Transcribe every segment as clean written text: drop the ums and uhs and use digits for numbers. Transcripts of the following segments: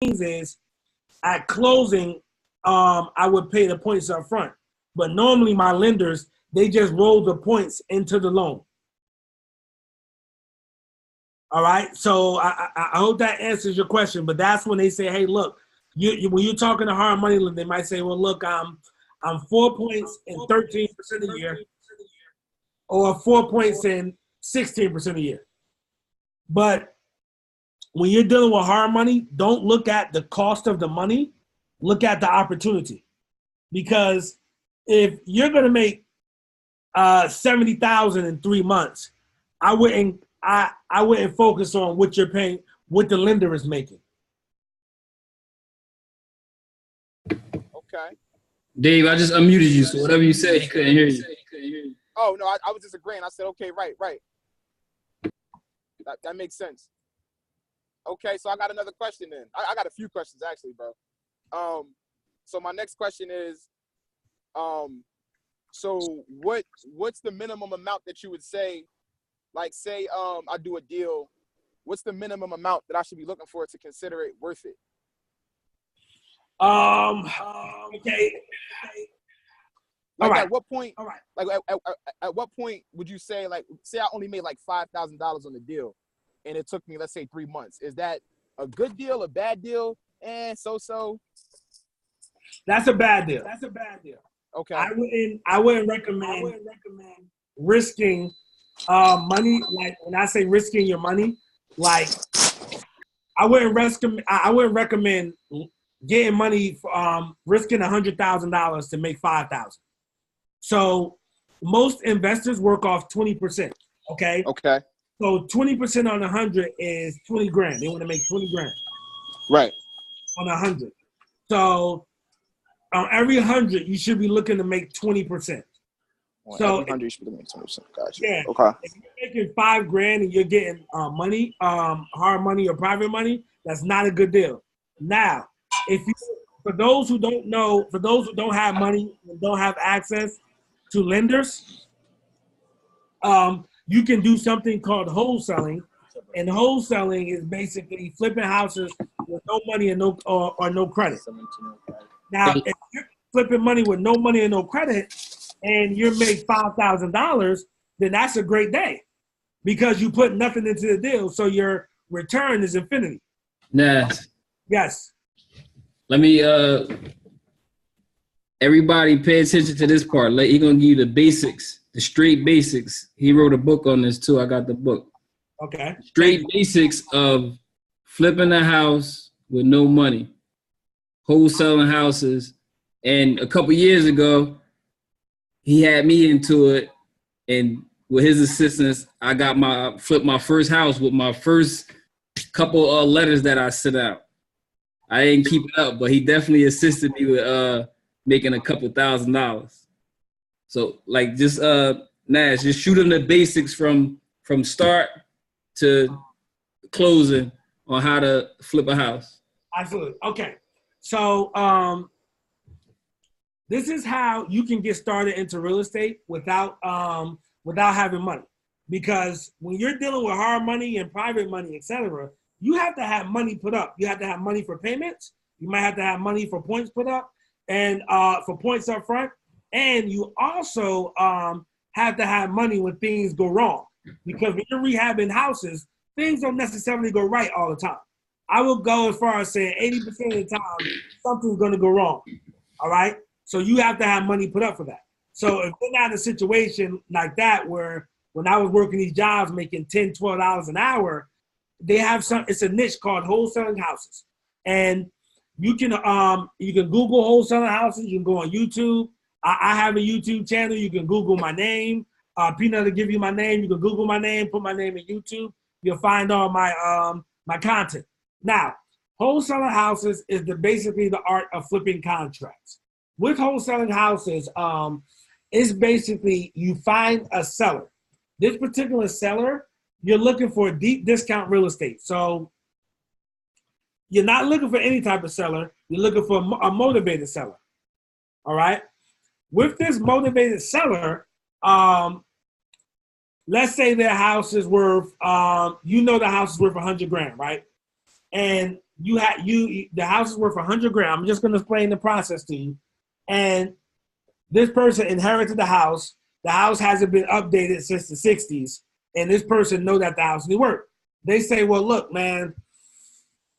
means is at closing, I would pay the points up front. But normally my lenders, they just roll the points into the loan. All right. So I hope that answers your question. But that's when they say, hey, look, when you're talking to hard money, they might say, well, look, I'm 4 points and 13% a year, or 4 points and 16% a year. But when you're dealing with hard money, don't look at the cost of the money. Look at the opportunity. Because if you're going to make $70,000 in 3 months, I wouldn't focus on what you're paying, what the lender is making. Okay. Dave, I just unmuted you, so whatever you said, he couldn't hear you. Oh, no, I was just agreeing. I said, okay, right. That makes sense. Okay, so I got another question then. I got a few questions, actually, bro. So my next question is, so what's the minimum amount that you would say, like, say I do a deal, what's the minimum amount that I should be looking for to consider it worth it? Okay. Like, right. At what point? All right. Like at what point would you say, like, say I only made like $5,000 on the deal, and it took me, let's say, 3 months? Is that a good deal, a bad deal? So. That's a bad deal. Okay. I wouldn't recommend risking money. Like, when I say risking your money, like, I wouldn't recommend getting money risking $100,000 to make $5,000. So most investors work off 20%. Okay. So 20% on 100 is 20 grand. They want to make 20 grand. Right. On 100. So on every 100, you should be looking to make 20%. So every 100, you should be making 20%. Gotcha. Yeah. Okay. If you're making $5 grand and you're getting money, hard money or private money, that's not a good deal. Now, for those who don't have money and don't have access to lenders, you can do something called wholesaling. And wholesaling is basically flipping houses with no money and no credit. Now, if you're flipping money with no money and no credit, and you make $5,000, then that's a great day, because you put nothing into the deal, so your return is infinity. Nas. Yes. Let me everybody pay attention to this part. He's gonna give you the basics, the straight basics. He wrote a book on this too. I got the book. Okay. Straight basics of flipping a house with no money, wholesaling houses. And a couple years ago, he had me into it, and with his assistance, I flipped my first house with my first couple of letters that I sent out. I didn't keep it up, but he definitely assisted me with making a couple $1,000s. So, like, just Nash, just shoot him the basics from start to closing on how to flip a house. Absolutely. Okay. So this is how you can get started into real estate without having money. Because when you're dealing with hard money and private money, etc., you have to have money put up. You have to have money for payments. You might have to have money for points put up and for points up front. And you also have to have money when things go wrong. Because when you're rehabbing houses, things don't necessarily go right all the time. I will go as far as saying 80% of the time, something's going to go wrong. All right? So you have to have money put up for that. So if you're not in a situation like that, where when I was working these jobs making $10, $12 an hour, they have it's a niche called wholesaling houses. And you can Google wholesaling houses. You can go on YouTube. I have a YouTube channel. You can Google my name. Peanut will give you my name. You can Google my name, put my name in YouTube. You'll find all my content. Now, wholesaling houses is basically the art of flipping contracts. With wholesaling houses, it's basically you find a seller. This particular seller, you're looking for deep discount real estate. So you're not looking for any type of seller. You're looking for a motivated seller. All right? With this motivated seller, let's say their house is worth, the house is worth $100,000, right? And the house is worth 100 grand. I'm just going to explain the process to you. And this person inherited the house. The house hasn't been updated since the 60s. And this person know that the house needs work. They say, well, look, man,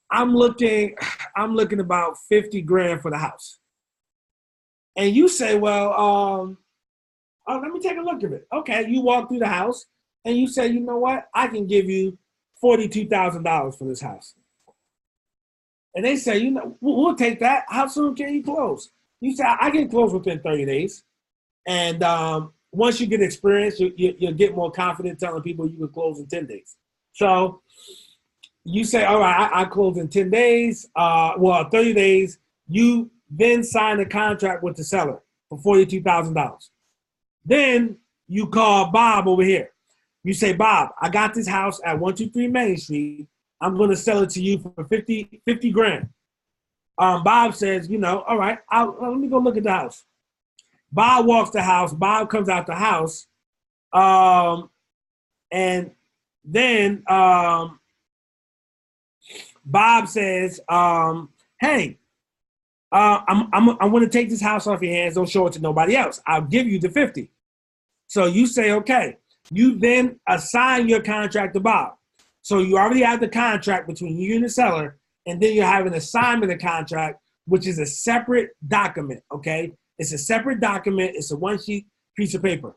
I'm looking about 50 grand for the house. And you say, well, let me take a look at it. Okay, you walk through the house and you say, you know what? I can give you $42,000 for this house. And they say, you know, we'll take that. How soon can you close? You say, I can close within 30 days. And once you get experience, you'll get more confident telling people you can close in 10 days. So you say, all right, I close in 10 days, 30 days. You then sign a contract with the seller for $42,000. Then you call Bob over here. You say, Bob, I got this house at 123 Main Street. I'm going to sell it to you for 50 grand. Bob says, you know, all right, let me go look at the house. Bob walks the house. Bob comes out the house. And then Bob says, hey, I'm going to take this house off your hands. Don't show it to nobody else. I'll give you the 50. So you say, okay. You then assign your contract to Bob. So you already have the contract between you and the seller, and then you have an assignment of contract, which is a separate document, okay? It's a separate document. It's a one-sheet piece of paper.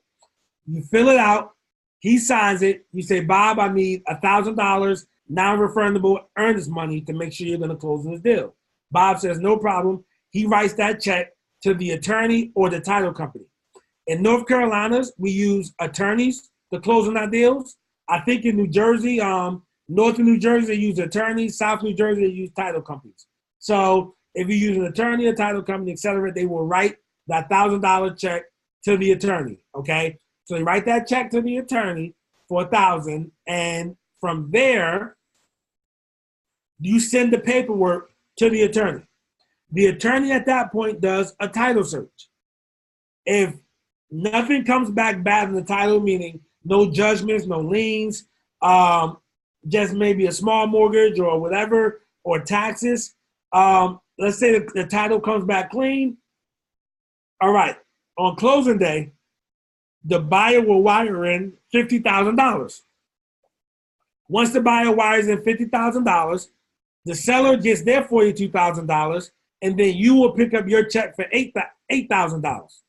You fill it out. He signs it. You say, Bob, I need $1,000 non-refundable earnest money to make sure you're going to close this deal. Bob says, no problem. He writes that check to the attorney or the title company. In North Carolina, we use attorneys to close on our deals. I think in New Jersey, North of New Jersey, they use attorneys. South New Jersey, they use title companies. So if you use an attorney, a title company, et cetera, they will write that $1,000 check to the attorney, okay? So they write that check to the attorney for $1,000, and from there, you send the paperwork to the attorney. The attorney at that point does a title search. If nothing comes back bad in the title, meaning no judgments, no liens, just maybe a small mortgage or whatever, or taxes. Let's say the title comes back clean. All right, on closing day, the buyer will wire in $50,000. Once the buyer wires in $50,000, the seller gets their $42,000, and then you will pick up your check for $8,000.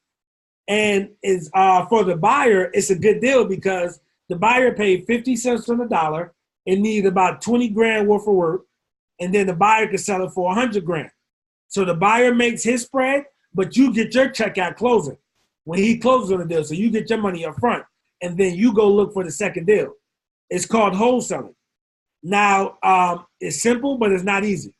And is for the buyer, it's a good deal because the buyer paid 50 cents on the dollar and needed about 20 grand worth of work, and then the buyer could sell it for 100 grand. So the buyer makes his spread, but you get your check at closing when he closes on the deal. So you get your money up front, and then you go look for the second deal. It's called wholesaling. Now, it's simple, but it's not easy.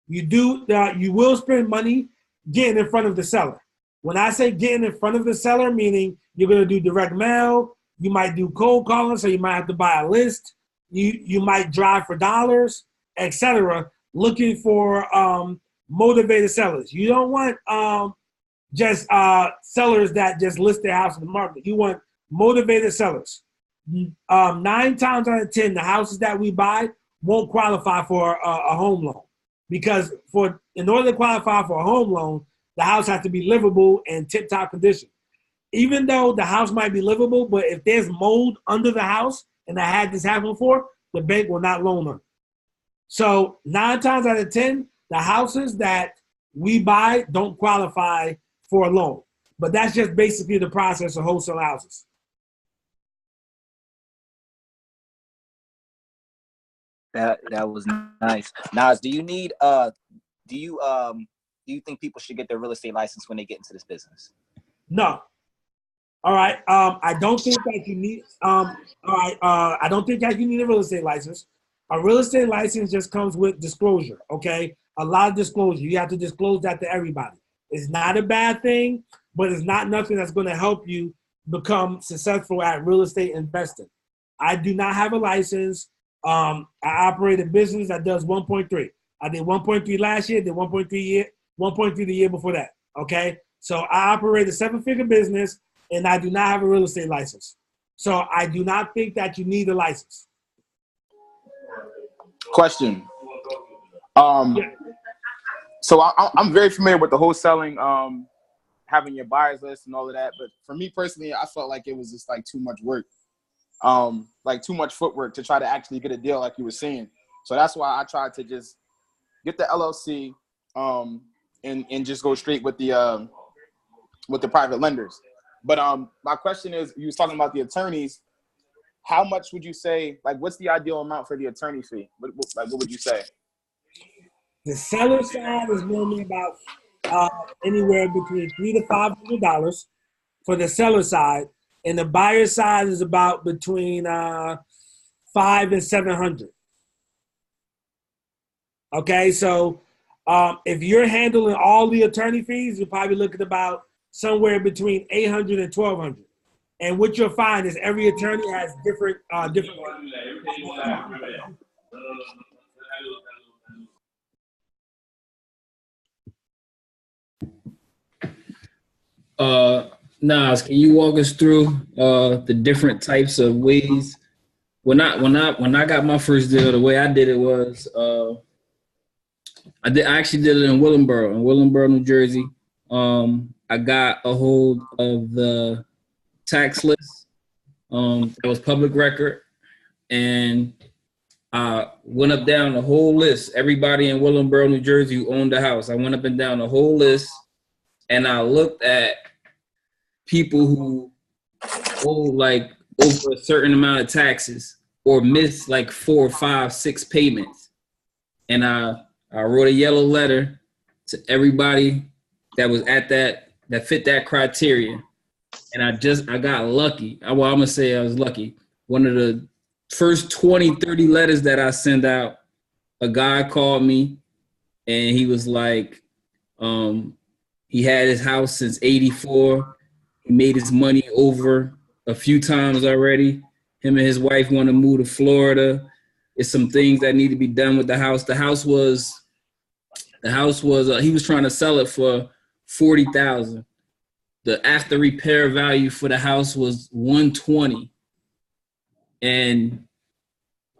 You will spend money getting in front of the seller. When I say getting in front of the seller, meaning you're going to do direct mail, you might do cold calling, so you might have to buy a list, you might drive for dollars, etc., looking for motivated sellers. You don't want just sellers that just list their house in the market. You want motivated sellers. 9 times out of 10, the houses that we buy won't qualify for a home loan, because in order to qualify for a home loan, the house has to be livable and tip-top condition. Even though the house might be livable, but if there's mold under the house, and I had this happen before, the bank will not loan them. So 9 times out of 10, the houses that we buy don't qualify for a loan. But that's just basically the process of wholesale houses. That was nice. Nas, do you need do you think people should get their real estate license when they get into this business? No. All right. I don't think that you need. I don't think that you need a real estate license. A real estate license just comes with disclosure. Okay. A lot of disclosure. You have to disclose that to everybody. It's not a bad thing, but it's not nothing that's going to help you become successful at real estate investing. I do not have a license. I operate a business that does 1.3. I did 1.3 last year. Did 1.3 the year before that. Okay. So I operate a 7-figure business, and I do not have a real estate license. So I do not think that you need a license. Question. Yeah. So I'm very familiar with the wholesaling, having your buyers list and all of that. But for me personally, I felt like it was just like too much work, like too much footwork to try to actually get a deal, like you were saying. So that's why I tried to just get the LLC, and just go straight with the private lenders. But my question is, you was talking about the attorneys. How much would you say? Like, what's the ideal amount for the attorney fee? What would you say? The seller side is normally about anywhere between $300 to $500 for the seller side, and the buyer side is about between $500 and $700. Okay, so if you're handling all the attorney fees, you're probably looking about somewhere between $800 and $1,200. And what you'll find is every attorney has different. Nas, can you walk us through the different types of ways? When I got my first deal, the way I did it was I actually did it in Willingboro, New Jersey. I got a hold of the tax list that was public record, and I went up down the whole list. Everybody in Willingboro, New Jersey who owned a house, I went up and down the whole list, and I looked at people who owe like over a certain amount of taxes or miss like 4, 5, 6 payments. And I wrote a yellow letter to everybody that was at that fit that criteria. And I got lucky. Well, I'm gonna say I was lucky. One of the first 20, 30 letters that I sent out, a guy called me and he was like, he had his house since '84. He made his money over a few times already. Him and his wife want to move to Florida. It's some things that need to be done with the house. The house was he was trying to sell it for $40,000. The after repair value for the house was $120. And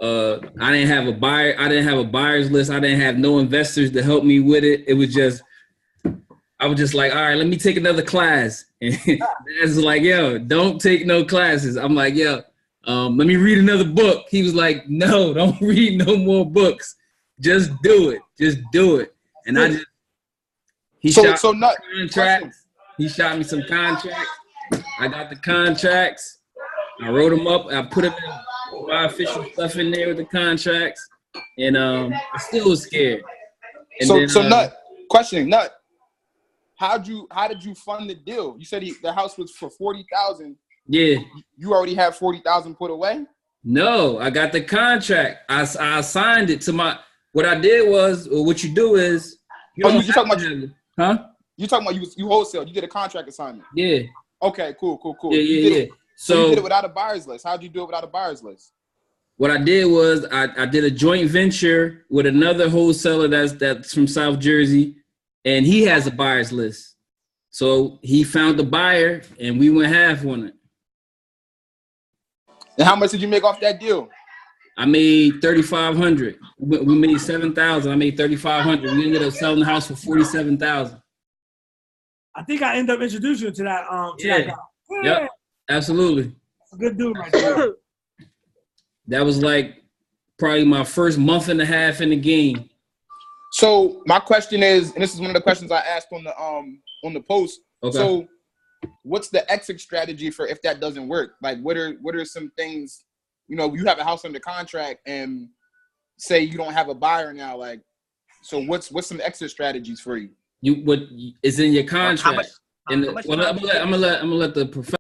I didn't have a buyer. I didn't have a buyer's list. I didn't have no investors to help me with it. It was just, I was just like, all right, let me take another class. And Dad's like, yo, don't take no classes. I'm like, yo, let me read another book. He was like, no, don't read no more books. Just do it. Just do it. And he shot me some contracts. I got the contracts. I wrote them up. I put them in my official stuff in there with the contracts. And I still was scared. And Nut, how did you fund the deal? You said the house was for $40,000. Yeah. You already have $40,000 put away? No, I got the contract. I signed it to my. What I did was, or what you do is, you talking about you wholesale. You did a contract assignment. Yeah. Okay. Cool. Yeah. So you did it without a buyer's list. How did you do it without a buyer's list? What I did was I did a joint venture with another wholesaler that's from South Jersey. And he has a buyer's list. So he found the buyer and we went half on it. And how much did you make off that deal? I made $3,500. We made $7,000. I made $3,500. We ended up selling the house for $47,000. I think I ended up introducing you to that. That guy. Yep, absolutely. That's a good dude right there. That was like probably my first month and a half in the game. So my question is, and this is one of the questions I asked on the post. Okay. So what's the exit strategy for if that doesn't work? Like what are some things, you have a house under contract and say you don't have a buyer now, like, so what's some exit strategies for you? What is in your contract? I'm gonna let the professor.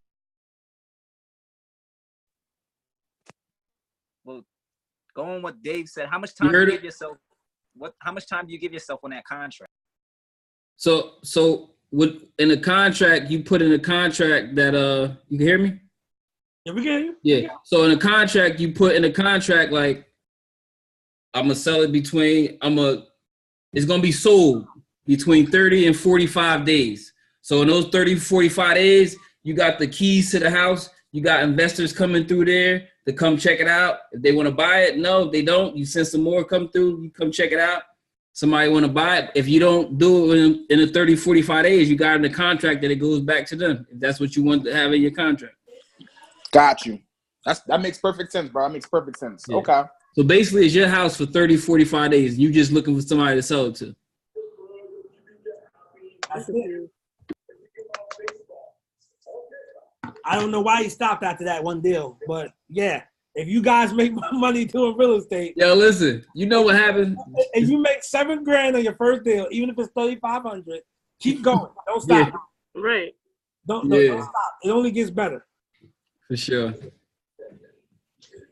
Well, going on what Dave said, how much time do you give yourself? How much time do you give yourself on that contract? So in the contract, you put in a contract that you can hear me? Yeah, we can hear you. Yeah. So in a contract, you put in a contract like I'm gonna sell it it's gonna be sold between 30 and 45 days. So in those 30, 45 days, you got the keys to the house, you got investors coming through there to come check it out. If they want to buy it, no, they don't. You send some more come through, you come check it out. somebody want to buy it, if you don't do it in the 30, 45 days, you got in the contract that it goes back to them. If that's what you want to have in your contract. Got you. That makes perfect sense, bro. That makes perfect sense. Yeah. Okay. So basically, it's your house for 30, 45 days. You just looking for somebody to sell it to. That's it. I don't know why he stopped after that one deal, but yeah, if you guys make money doing real estate, yo, listen, you know what happened? If you make $7,000 on your first deal, even if it's $3,500, keep going. Don't stop. Yeah. Right. Don't stop. It only gets better. For sure.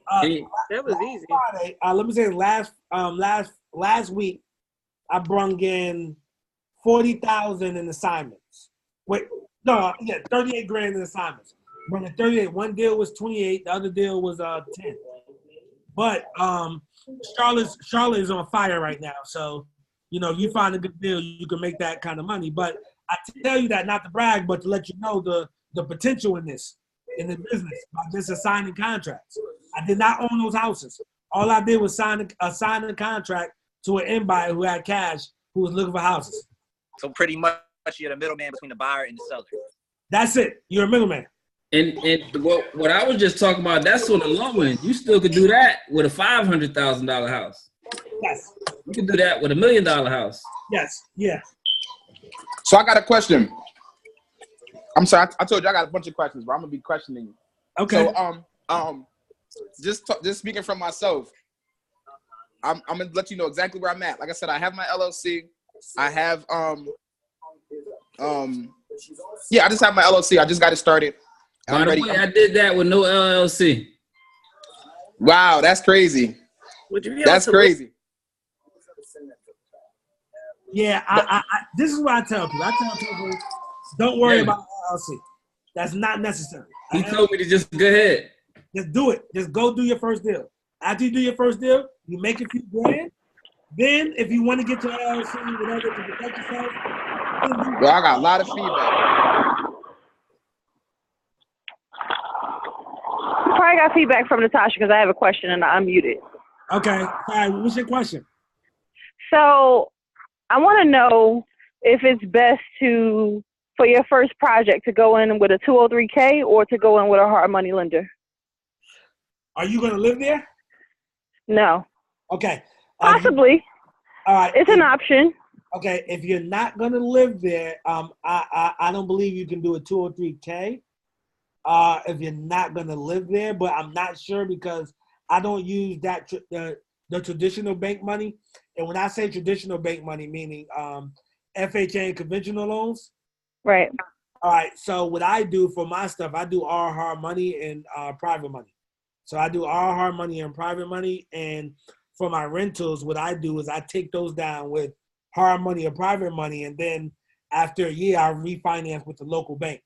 That was easy. Friday, let me say last week, I brung in 40,000 in assignments. $38,000 in assignments. Bringing 38. One deal was 28. The other deal was 10. But Charlotte is on fire right now. So, you find a good deal, you can make that kind of money. But I tell you that not to brag, but to let you know the potential in the business by just assigning contracts. I did not own those houses. All I did was sign a contract to an end buyer who had cash, who was looking for houses. So pretty much you're the middleman between the buyer and the seller. That's it. You're a middleman. And what I was just talking about, that's on the low end. You still could do that with a $500,000 house. Yes. You can do that with $1 million house. Yes. Yeah. So I got a question. I'm sorry, I told you I got a bunch of questions, but I'm gonna be questioning you. Okay. So just speaking from myself, I'm gonna let you know exactly where I'm at. Like I said, I have my LLC. I have I just have my LLC. I just got it started. By the way, I did that with no LLC. Wow, that's crazy. That's crazy. Yeah, I this is what I tell people. I tell people, don't worry about LLC. That's not necessary. He told me to just go ahead. Just do it. Just go do your first deal. After you do your first deal, you make a few grand. Then, if you want to get your LLC, whatever, to protect yourself. Well, I got a lot of feedback. Probably got feedback from Natasha because I have a question and I'm muted. Okay. All right. What's your question? So I want to know if it's best for your first project to go in with a 203K or to go in with a hard money lender. Are you going to live there? No. Okay. Possibly. All right. It's an option. Okay. If you're not going to live there, I don't believe you can do a 203K. If you're not going to live there, but I'm not sure because I don't use that the traditional bank money. And when I say traditional bank money, meaning FHA and conventional loans. Right. All right. So what I do for my stuff, I do all hard money and private money. So I do all hard money and private money. And for my rentals, what I do is I take those down with hard money or private money. And then after a year, I refinance with the local bank.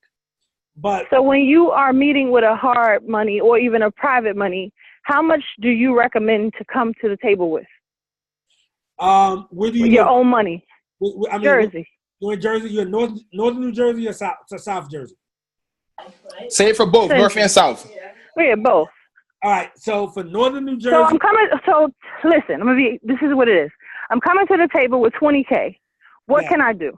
But so when you are meeting with a hard money or even a private money, how much do you recommend to come to the table with? Where do you your live? Own money? Jersey. You're in Jersey. You're in northern New Jersey or South Jersey? Say it for both, North and South. Yeah, both. All right. So for northern New Jersey. So I'm coming. So listen, this is what it is. I'm coming to the table with 20K. What can I do?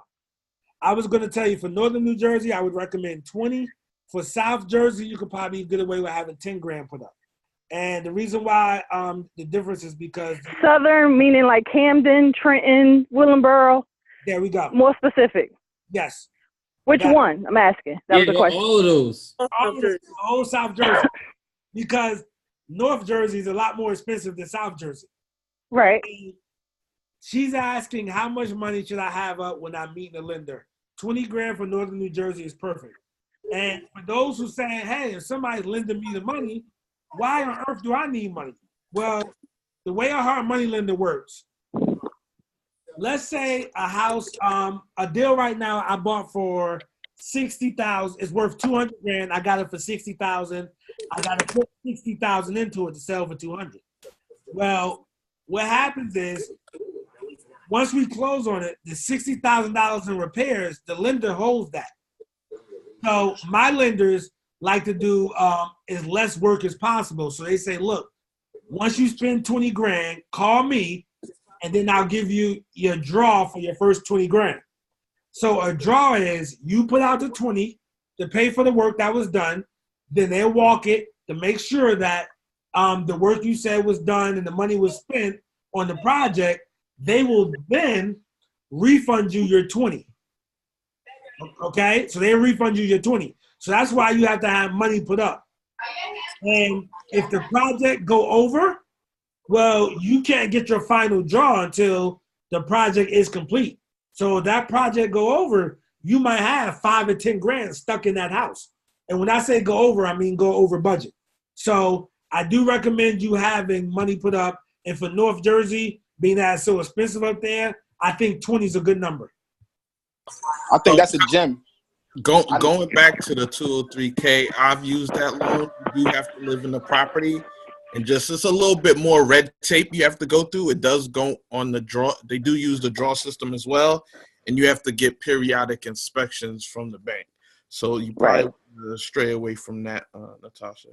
I was going to tell you for northern New Jersey, I would recommend 20. For South Jersey, you could probably get away with having 10 grand put up. And the reason why the difference is because Southern meaning like Camden, Trenton, Willingboro. There we go. More specific. Yes. Which one? I'm asking. That was the question. All of those. All South Jersey. Because North Jersey is a lot more expensive than South Jersey. Right. And she's asking how much money should I have up when I'm meeting a lender? 20 grand for northern New Jersey is perfect. And for those who saying, hey, if somebody's lending me the money, why on earth do I need money? Well, the way a hard money lender works, let's say a house, a deal right now I bought for 60,000. It's worth 200 grand. I got it for 60,000. I got to put 60,000 into it to sell for 200. Well, what happens is once we close on it, the $60,000 in repairs, the lender holds that. So my lenders like to do as less work as possible. So they say, look, once you spend 20 grand, call me and then I'll give you your draw for your first 20 grand. So a draw is you put out the 20 to pay for the work that was done, then they'll walk it to make sure that the work you said was done and the money was spent on the project. They will then refund you your 20. Okay, so they refund you your 20. So that's why you have to have money put up. And if the project go over, well, you can't get your final draw until the project is complete. So if that project go over, you might have 5 or 10 grand stuck in that house. And when I say go over, I mean go over budget. So I do recommend you having money put up. And for North Jersey, being that it's so expensive up there, I think 20 is a good number. I think that's a gem. Going back to the 203K, I've used that loan. You do have to live in the property, and just it's a little bit more red tape you have to go through. It does go on the draw. They do use the draw system as well, and you have to get periodic inspections from the bank. So you probably stray away from that, Natasha.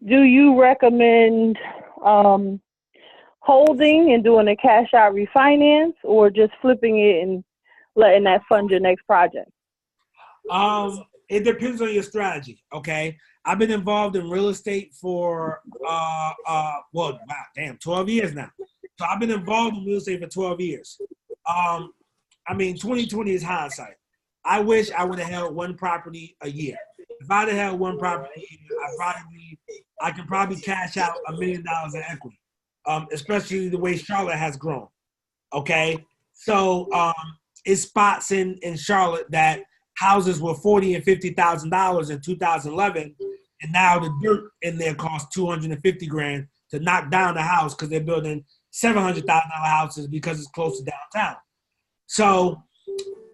Do you recommend holding and doing a cash out refinance, or just flipping it and letting that fund your next project? It depends on your strategy. Okay, I've been involved in real estate for 12 years now. So I've been involved in real estate for 12 years. 2020 is hindsight. I wish I would have held one property a year. If I'd have held one property a year, I could probably cash out $1 million in equity. Especially the way Charlotte has grown. Okay, so it's spots in Charlotte that houses were $40,000 and $50,000 in 2011, and now the dirt in there costs $250 grand to knock down the house because they're building $700,000 houses because it's close to downtown. So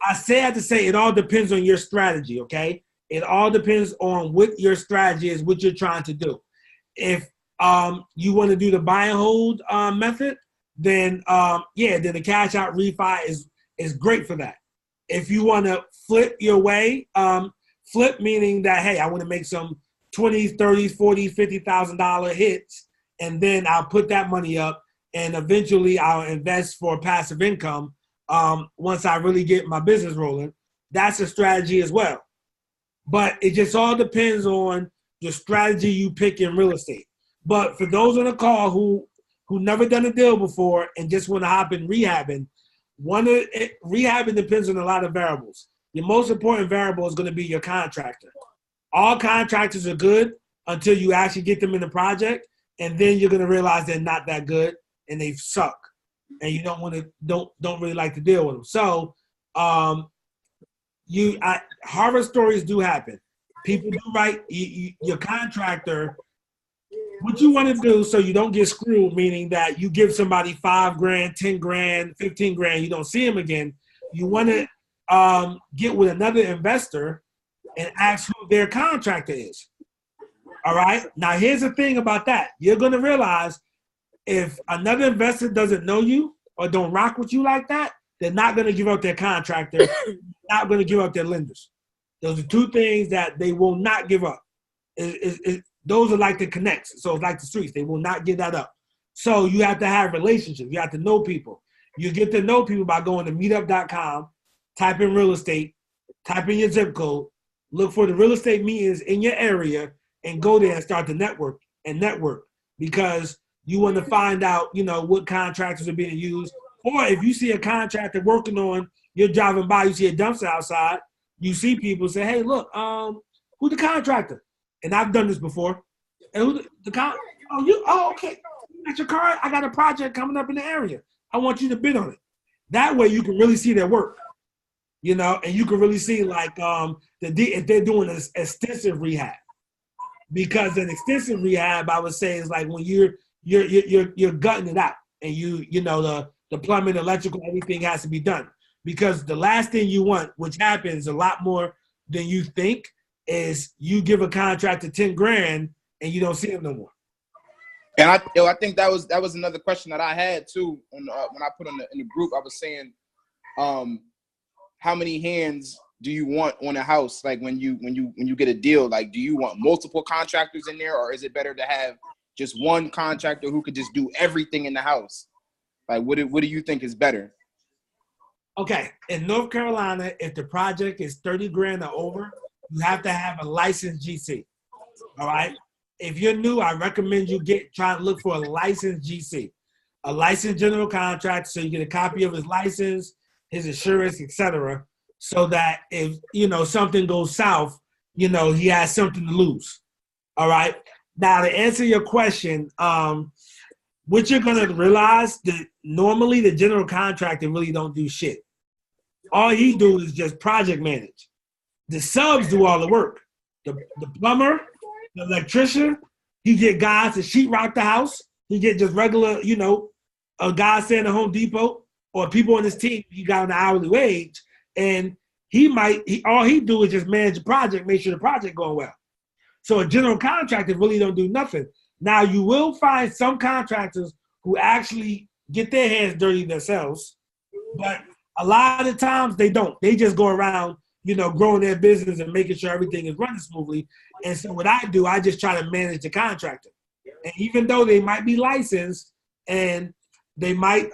I have to say it all depends on your strategy. Okay, it all depends on what your strategy is, what you're trying to do. If you want to do the buy and hold method, then then the cash out refi is great for that. If you want to flip your way, flip meaning that, hey, I want to make some $20,000, $30,000, $40,000, $50,000 hits, and then I'll put that money up, and eventually I'll invest for passive income once I really get my business rolling. That's a strategy as well. But it just all depends on the strategy you pick in real estate. But for those on the call who never done a deal before and just want to hop in rehabbing, rehabbing depends on a lot of variables. Your most important variable is going to be your contractor. All contractors are good until you actually get them in the project, and then you're going to realize they're not that good and they suck, and you don't really like to deal with them. So, horror stories do happen. People do right. Your contractor. What you want to do so you don't get screwed, meaning that you give somebody 5 grand, 10 grand, 15 grand, you don't see them again. You want to get with another investor and ask who their contractor is. All right. Now, here's the thing about that. You're going to realize if another investor doesn't know you or don't rock with you like that, they're not going to give up their contractor, not going to give up their lenders. Those are 2 things that they will not give up. Those are like the connects. So it's like the streets. They will not give that up. So you have to have relationships. You have to know people. You get to know people by going to meetup.com, type in real estate, type in your zip code, look for the real estate meetings in your area, and go there and start to network. Because you want to find out, what contractors are being used. Or if you see a contractor working on, you're driving by, you see a dumpster outside, you see people say, hey, look, who's the contractor? And I've done this before. And okay. You got your car? I got a project coming up in the area. I want you to bid on it. That way you can really see their work, and you can really see if they're doing an extensive rehab. Because an extensive rehab, I would say, is like when you're gutting it out, and the plumbing, electrical, everything has to be done. Because the last thing you want, which happens a lot more than you think, is you give a contractor 10 grand and you don't see him no more. And I think that was another question that I had too. When I put in the group, I was saying, how many hands do you want on a house? Like when you get a deal, like do you want multiple contractors in there, or is it better to have just one contractor who could just do everything in the house? Like, what do you think is better? Okay, in North Carolina, if the project is 30 grand or over, you have to have a licensed GC. All right. If you're new, I recommend you try to look for a licensed GC, a licensed general contractor, so you get a copy of his license, his insurance, etc., so that if something goes south, he has something to lose. All right. Now to answer your question, what you're gonna realize that normally the general contractor really don't do shit. All he do is just project manage. The subs do all the work. The plumber, the electrician, he get guys to sheetrock the house. He get just regular, a guy staying at Home Depot or people on his team. He got an hourly wage, and all he do is just manage the project, make sure the project going well. So a general contractor really don't do nothing. Now you will find some contractors who actually get their hands dirty themselves, but a lot of times they don't. They just go around, growing their business and making sure everything is running smoothly. And so what I do, I just try to manage the contractor. And even though they might be licensed and they might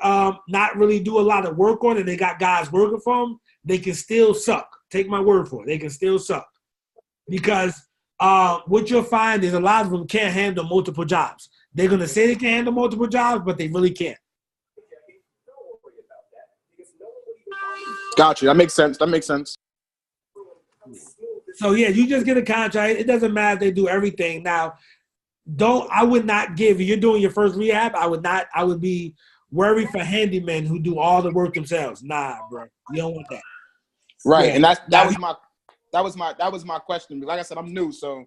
not really do a lot of work on it, they got guys working for them, they can still suck. Take my word for it. They can still suck. Because what you'll find is a lot of them can't handle multiple jobs. They're going to say they can handle multiple jobs, but they really can't. Got you. That makes sense. So yeah, you just get a contract. It doesn't matter if they do everything. Now, I would not give, if you're doing your first rehab, I would be worried for handymen who do all the work themselves. Nah, bro. You don't want that. Right. Yeah. And that was my question. Like I said, I'm new, so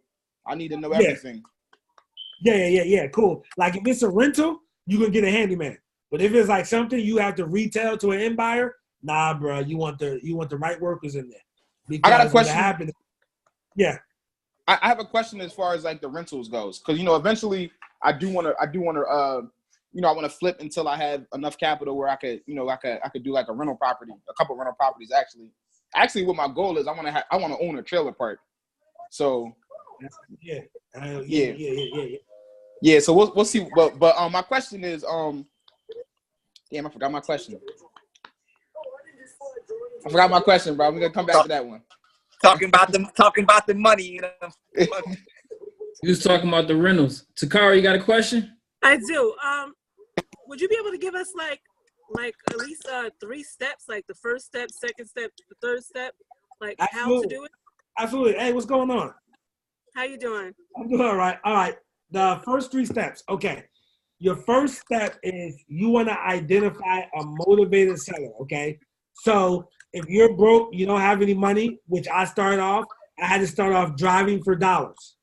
I need to know everything. Yeah. Cool. Like if it's a rental, you can get a handyman. But if it's like something you have to retail to an end buyer, nah, bro. You want the right workers in there. Because I got a question. Yeah. I have a question as far as like the rentals goes, because eventually I want to flip until I have enough capital where I could do like a rental property, a couple rental properties actually. Actually, what my goal is, I want to own a trailer park. So yeah. So we'll see. But my question is, damn, I forgot my question. I forgot my question, bro. We're gonna come back to that one. Talking about the money, You was talking about the rentals. Takara, you got a question? I do. Would you be able to give us like at least 3 steps, like the first step, second step, the third step, like how to do it? Absolutely. Hey, what's going on? How you doing? I'm doing all right. All right. The first 3 steps. Okay. Your first step is you want to identify a motivated seller. Okay. So if you're broke, you don't have any money, which I had to start off driving for dollars.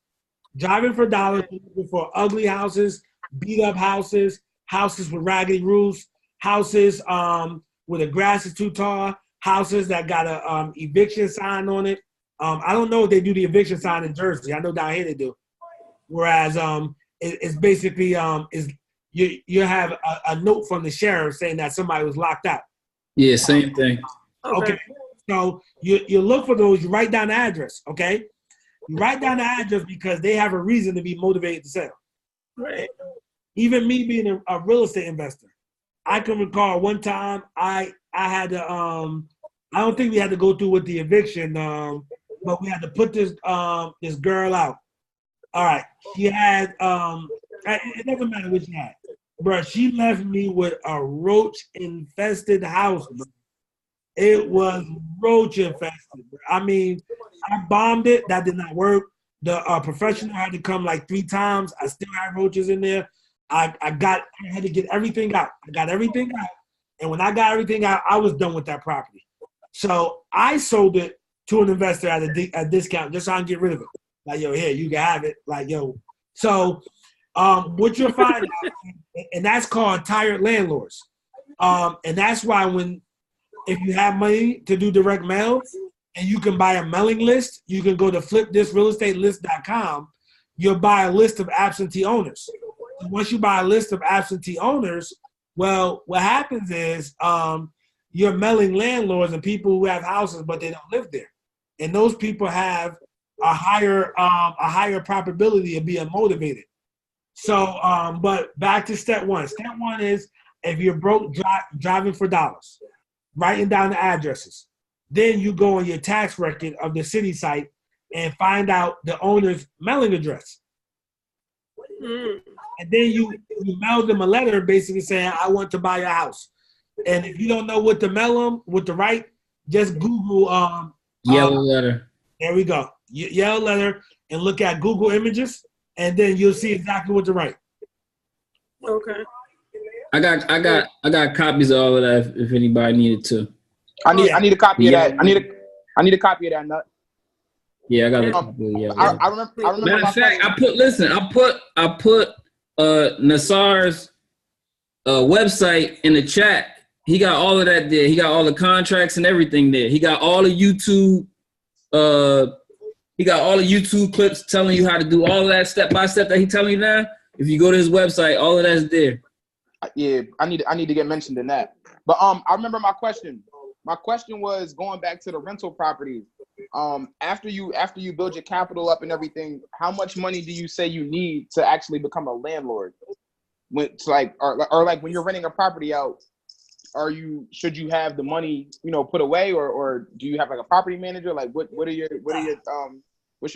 Driving for dollars, looking for ugly houses, beat up houses, houses with raggedy roofs, houses where the grass is too tall, houses that got a eviction sign on it. I don't know if they do the eviction sign in Jersey. I know down here they do. Whereas it's basically you have a note from the sheriff saying that somebody was locked out. Yeah, same thing. Okay. So you look for those. You write down the address. Okay. You write down the address because they have a reason to be motivated to sell. Right. Even me being a real estate investor, I can recall one time I had to I don't think we had to go through with the eviction, but we had to put this girl out. All right, she had it doesn't matter what she had, bro. She left me with a roach infested house, bro. It was roach infested, bro. I mean, I bombed it. That did not work. The professional had to come like 3 times. I still had roaches in there. I had to get everything out. I got everything out. And when I got everything out, I was done with that property. So I sold it to an investor at a discount just so I can get rid of it. Like, yo, here, you can have it. Like, yo. So what you'll find out, and that's called tired landlords. And that's why if you have money to do direct mail and you can buy a mailing list, you can go to flipthisrealestatelyst.com. You'll buy a list of absentee owners. And once you buy a list of absentee owners, well, what happens is you're mailing landlords and people who have houses but they don't live there, and those people have a higher probability of being motivated. So, but back to step one. Step one is if you're broke, driving for dollars, writing down the addresses. Then you go on your tax record of the city site and find out the owner's mailing address. And then you mail them a letter basically saying, I want to buy your house. And if you don't know what to mail them, what to write, just Google yellow letter. There we go. Yellow letter, and look at Google Images, and then you'll see exactly what to write. Okay. I got copies of all of that if anybody needed to. I need a copy of that. I need a copy of that, Nut. Yeah, I got a copy. Yeah. I remember. Matter of fact, I put Nasar's website in the chat. He got all of that there. He got all the contracts and everything there. He got all the YouTube. He got all the YouTube clips telling you how to do all of that step by step that he's telling you now. If you go to his website, all of that's there. Yeah, I need to get mentioned in that. But I remember my question. My question was going back to the rental properties. After you build your capital up and everything, how much money do you say you need to actually become a landlord? When it's like, or like when you're renting a property out, should you have the money, put away, or do you have like a property manager? Like what's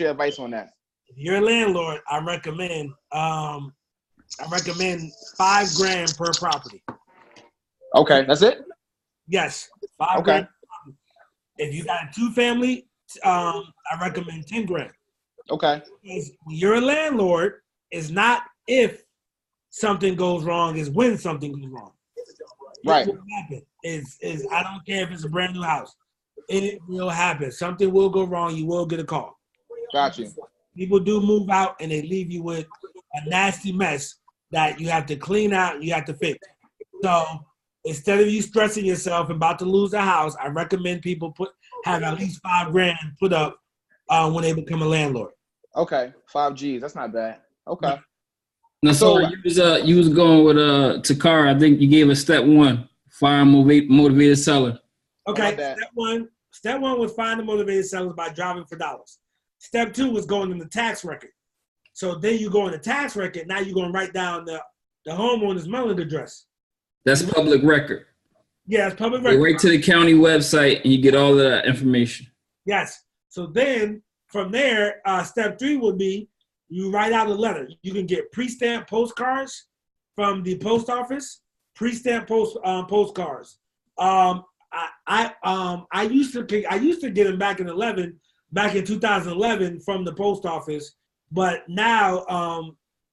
your advice on that? If you're a landlord, I recommend $5,000 per property. Okay, that's it? Yes, $5,000. If you got a 2-family, I recommend $10,000. Okay. Because when you're a landlord, it's not if something goes wrong, it's when something goes wrong. Right. What will happen is I don't care if it's a brand new house. It will happen. Something will go wrong. You will get a call. Gotcha. People do move out and they leave you with a nasty mess that you have to clean out and you have to fix. So instead of you stressing yourself and about to lose a house, I recommend people have at least $5,000 put up when they become a landlord. Okay, 5 G's. That's not bad. Okay. Now, so you was going with Takara. I think you gave us step one: find motivated seller. Okay, step one was find the motivated sellers by driving for dollars. Step 2 was going in the tax record. So then you go in the tax record. Now you're going to write down the homeowner's mailing address. That's public record. Yeah, it's public record. Go right to the county website and you get all of that information. Yes. So then from there, step 3 would be you write out a letter. You can get pre-stamped postcards from the post office. Pre-stamped postcards. I used to get them back in 2011 from the post office, but now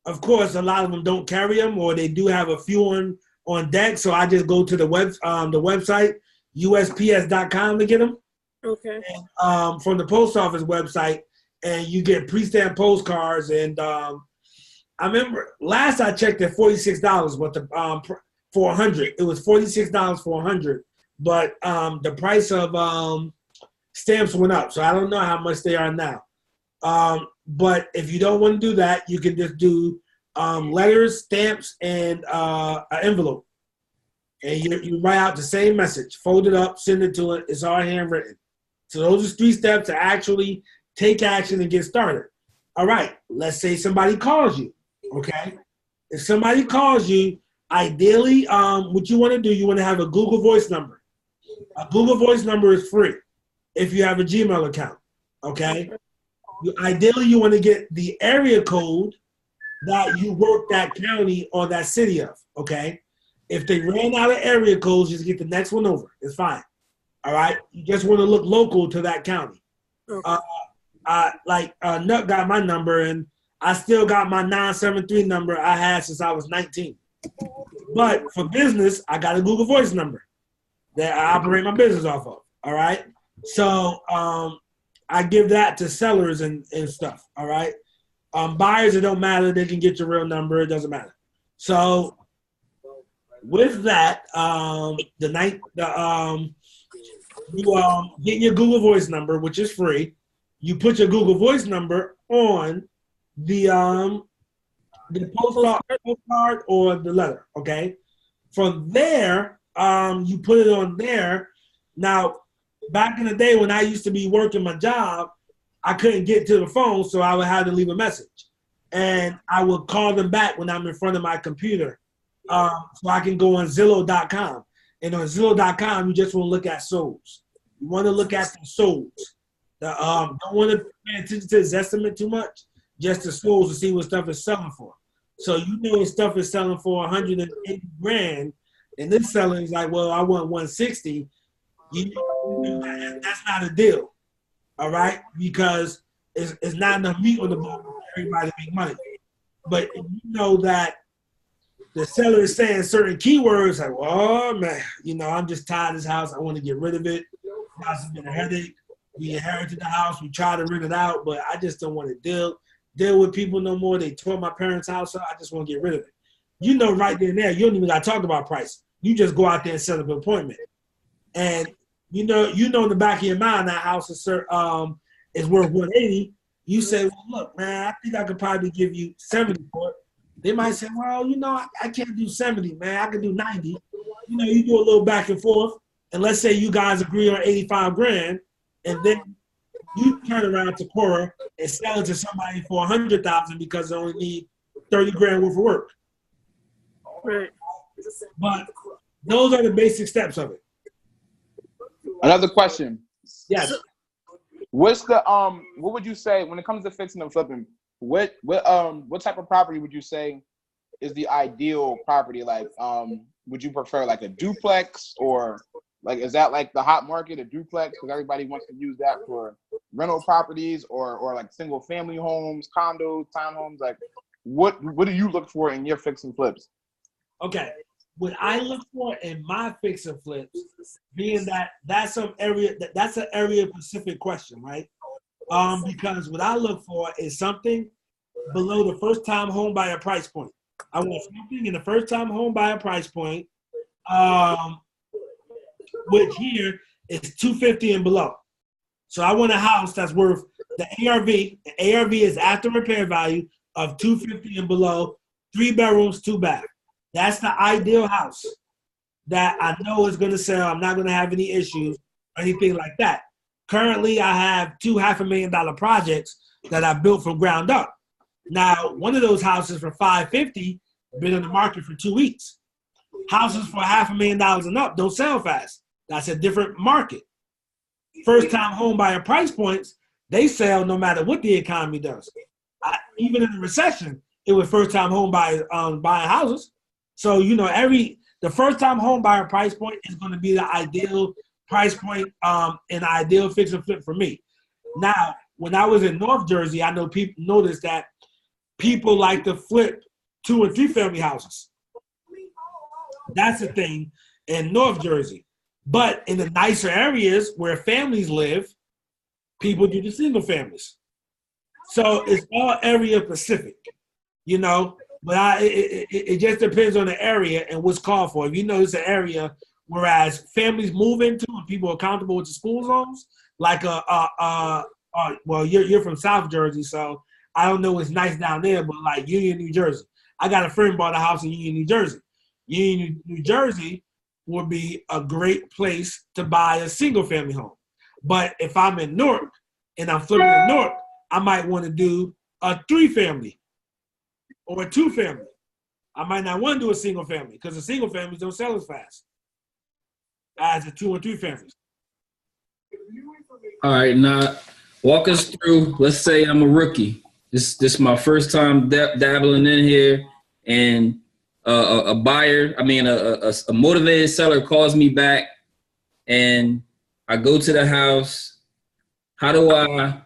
of course a lot of them don't carry them, or they do have a few on deck. So I just go to the website USPS.com to get them. Okay. And, from the post office website, and you get pre-stamped postcards. And I remember last I checked at $46, but for 100, it was $46 for 100. But the price of stamps went up, so I don't know how much they are now. But if you don't want to do that, you can just do letters, stamps, and an envelope. And you write out the same message, fold it up, send it to it. It's all handwritten. So those are 3 steps to actually take action and get started. All right, let's say somebody calls you, okay? If somebody calls you, ideally, what you want to do, you want to have a Google Voice number. A Google Voice number is free if you have a Gmail account, okay? Ideally, you want to get the area code that you work that county or that city of, okay? If they ran out of area codes, just get the next one over. It's fine, all right? You just want to look local to that county. Okay. Nut got my number, and I still got my 973 number I had since I was 19. But for business, I got a Google Voice number that I operate my business off of, all right? So I give that to sellers and stuff, all right? Buyers, it don't matter. They can get your real number. It doesn't matter. So with that, you get your Google Voice number, which is free. You put your Google Voice number on the postcard or the letter, okay? From there, you put it on there. Now, back in the day when I used to be working my job, I couldn't get to the phone, so I would have to leave a message. and I will call them back when I'm in front of my computer, so I can go on Zillow.com. And on Zillow.com, you just want to look at souls. You want to look at the souls. Don't want to pay attention to his estimate too much. Just the souls to see what stuff is selling for. So you know if stuff is selling for 180 grand, and this seller is like, well, I want 160. That's not a deal, all right? Because it's not enough meat on the bone for everybody to make money. But if you know that the seller is saying certain keywords, like, oh man, I'm just tired of this house. I want to get rid of it. The house has been a headache. We inherited the house. We tried to rent it out, but I just don't want to deal with people no more. They tore my parents' house up. I just want to get rid of it. Right there and there, you don't even got to talk about price. You just go out there and set up an appointment. And in the back of your mind, that house is worth 180. You say, well, look, man, I think I could probably give you 70 for it. They might say, well, I can't do 70, man. I can do 90. You do a little back and forth. And let's say you guys agree on 85 grand. And then you turn around to Quora and sell it to somebody for 100,000 because they only need 30 grand worth of work. Right. But those are the basic steps of it. Another question. Yes. What's the what would you say when it comes to fixing and flipping? What type of property would you say is the ideal property? Like, would you prefer like a duplex, or like is that like the hot market, a duplex, because everybody wants to use that for rental properties, or like single family homes, condos, townhomes? Like, what do you look for in your fix and flips? Okay, what I look for in my fix and flips, being that's an area specific question, right? Because what I look for is something below the first time home buyer price point. I want something in the first time home buyer price point, which here is 250 and below. So I want a house that's worth the ARV. The ARV is after repair value of 250 and below, 3 bedrooms, 2 baths. That's the ideal house that I know is going to sell. I'm not going to have any issues or anything like that. Currently, I have 2 $500,000 projects that I built from ground up. Now, one of those houses for $550 been on the market for 2 weeks. Houses for $500,000 and up don't sell fast. That's a different market. First-time home buyer price points, they sell no matter what the economy does. Even in the recession, it was first-time home buyers buying houses. So, the first-time home buyer price point is going to be the ideal price point and the ideal fix and flip for me. Now, when I was in North Jersey, I know people noticed that people like to flip 2 and 3 family houses. That's a thing in North Jersey. But in the nicer areas where families live, people do the single families. So it's all area specific, But it just depends on the area and what's called for. If it's an area whereas families move into and people are comfortable with the school zones, like well, you're from South Jersey, so I don't know what's nice down there, but like Union, New Jersey. I got a friend bought a house in Union, New Jersey. Union, New Jersey would be a great place to buy a single family home. But if I'm in Newark and I'm flipping in Newark, I might want to do a 3 family or a 2 family. I might not want to do a single family because the single families don't sell as fast as the 2 and 3 families. All right, now walk us through. Let's say I'm a rookie. This is my first time dabbling in here, and a buyer, a motivated seller calls me back, and I go to the house. How do I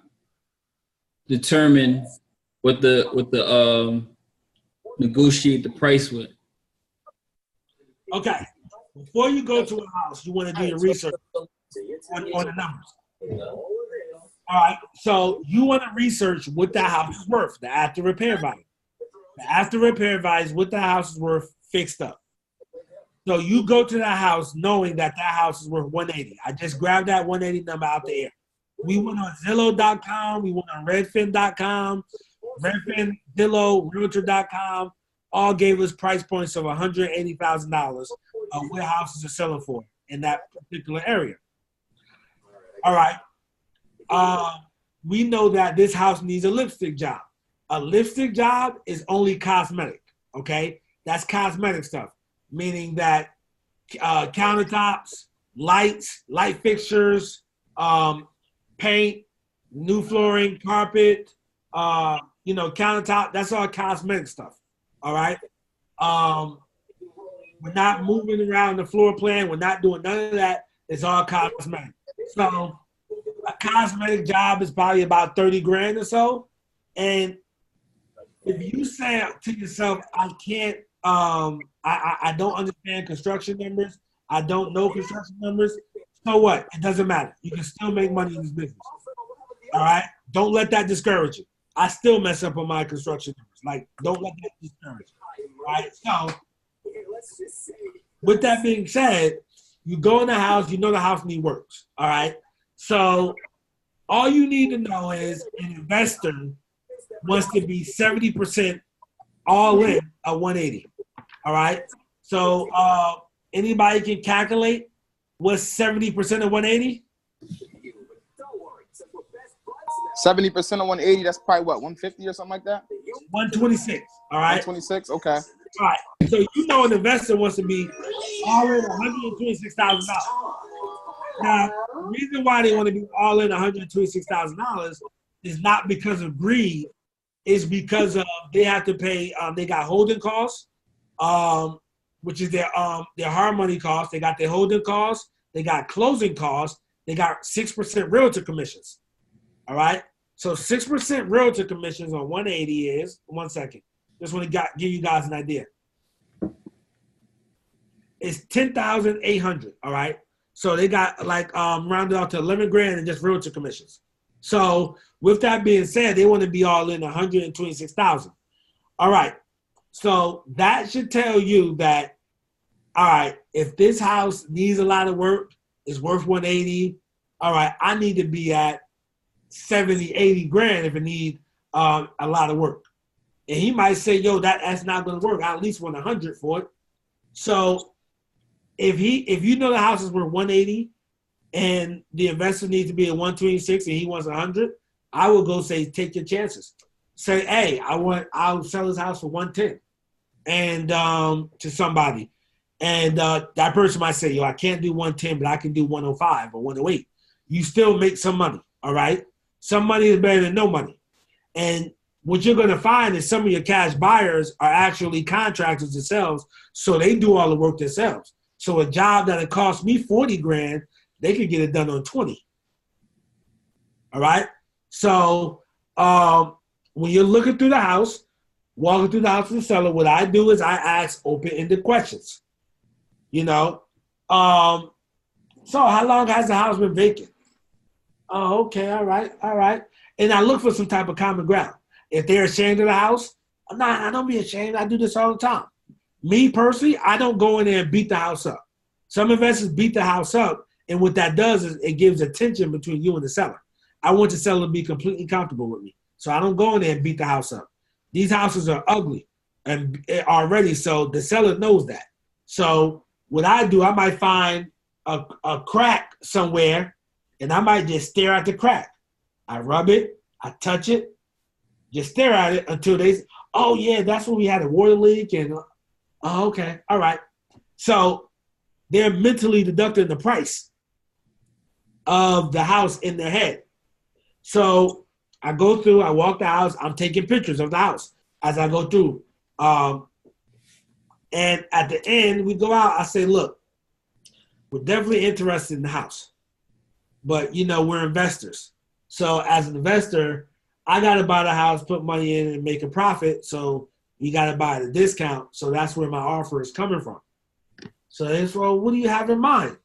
determine what the negotiate the price with? Okay, before you go to a house, you want to do your research on the numbers. All right, so you want to research what the house is worth, the after repair value. The after repair value is what the house is worth fixed up. So you go to that house knowing that house is worth 180. I just grabbed that 180 number out the air. We went on Zillow.com. We went on Redfin.com, Redfin, Zillow, Realtor.com. All gave us price points of $180,000 of what houses are selling for in that particular area. All right. We know that this house needs a lipstick job. A lipstick job is only cosmetic, okay? That's cosmetic stuff, meaning that countertops, lights, light fixtures, paint, new flooring, carpet, countertop. That's all cosmetic stuff, all right? We're not moving around the floor plan. We're not doing none of that. It's all cosmetic. So a cosmetic job is probably about 30 grand or so. And if you say to yourself, I can't, I don't understand construction numbers. I don't know construction numbers. So what? It doesn't matter. You can still make money in this business. All right? Don't let that discourage you. I still mess up on my construction numbers. Like, don't let that discourage you. All right? So, with that being said, you go in the house, you know the house needs works. All right? So, all you need to know is an investor wants to be 70% all in at 180. All right? So, anybody can calculate what's 70% of 180? 70% of 180, that's probably what, 150 or something like that? 126. All right? 126, okay. All right. So you know an investor wants to be all in $126,000. Now, the reason why they want to be all in $126,000 is not because of greed. It's because of they have to pay. They got holding costs, which is their hard money costs. They got their holding costs. They got closing costs. They got 6% realtor commissions. All right. So 6% realtor commissions on 180 is 1 second. Just want to give you guys an idea. It's 10,800. All right. So they got like rounded out to 11 grand in just realtor commissions. So with that being said, they want to be all in 126,000. All right. So that should tell you that, all right, if this house needs a lot of work, it's worth 180. All right, I need to be at 70, 80 grand if it needs a lot of work. And he might say, yo, that's not going to work. I at least want 100 for it. So if you know the house is worth 180 and the investor needs to be at 126 and he wants 100, I will go say, take your chances. Say, hey, I'll sell this house for 110 and to somebody. And that person might say, yo, I can't do 110, but I can do 105 or 108. You still make some money, all right? Some money is better than no money. And what you're going to find is some of your cash buyers are actually contractors themselves, so they do all the work themselves. So a job that it cost me 40 grand, they could get it done on 20. All right? So when you're looking through the house, walking through the house with the seller, what I do is I ask open-ended questions. You know, so how long has the house been vacant? Oh, okay, all right. And I look for some type of common ground. If they're ashamed of the house, I don't be ashamed. I do this all the time. Me personally, I don't go in there and beat the house up. Some investors beat the house up, and what that does is it gives a tension between you and the seller. I want the seller to be completely comfortable with me, so I don't go in there and beat the house up. These houses are ugly and already, so the seller knows that. So what I do, I might find a crack somewhere, and I might just stare at the crack. I rub it, I touch it, just stare at it until they say, oh, yeah, that's when we had a water leak. And, oh, okay, all right. So they're mentally deducting the price of the house in their head. So I go through, I walk the house, I'm taking pictures of the house as I go through. And at the end, we go out, I say, look, we're definitely interested in the house. But, we're investors. So as an investor, I got to buy the house, put money in and make a profit. So you got to buy the discount. So that's where my offer is coming from. So they say, well, what do you have in mind?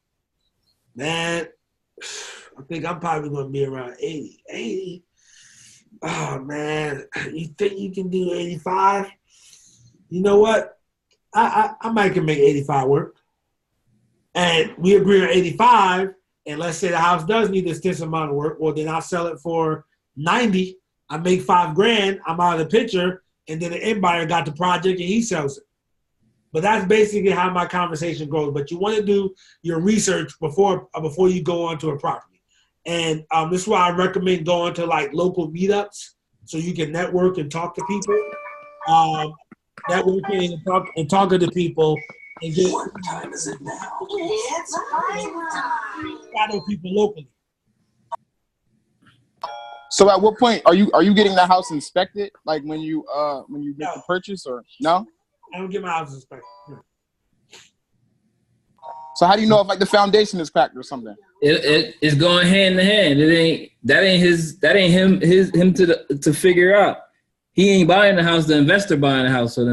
Man, I think I'm probably going to be around 80. 80? Oh, man, you think you can do 85? You know what? I might can make 85 work. And we agree on 85, and let's say the house does need this extensive amount of work, well, then I'll sell it for 90. I make $5 grand, I'm out of the picture, and then the end buyer got the project and he sells it. But that's basically how my conversation goes. But you want to do your research before you go onto a property. And this is why I recommend going to like local meetups so you can network and talk to people. Networking and talking to people and get. What time is it now? It's prime time. Shadow people locally. So at what point are you getting the house inspected? Like when you make the purchase, or no? I don't get my house inspected. No. So how do you know if like the foundation is cracked or something? It's going hand in hand. That ain't him to figure out. He ain't buying the house. The investor buying the house. So the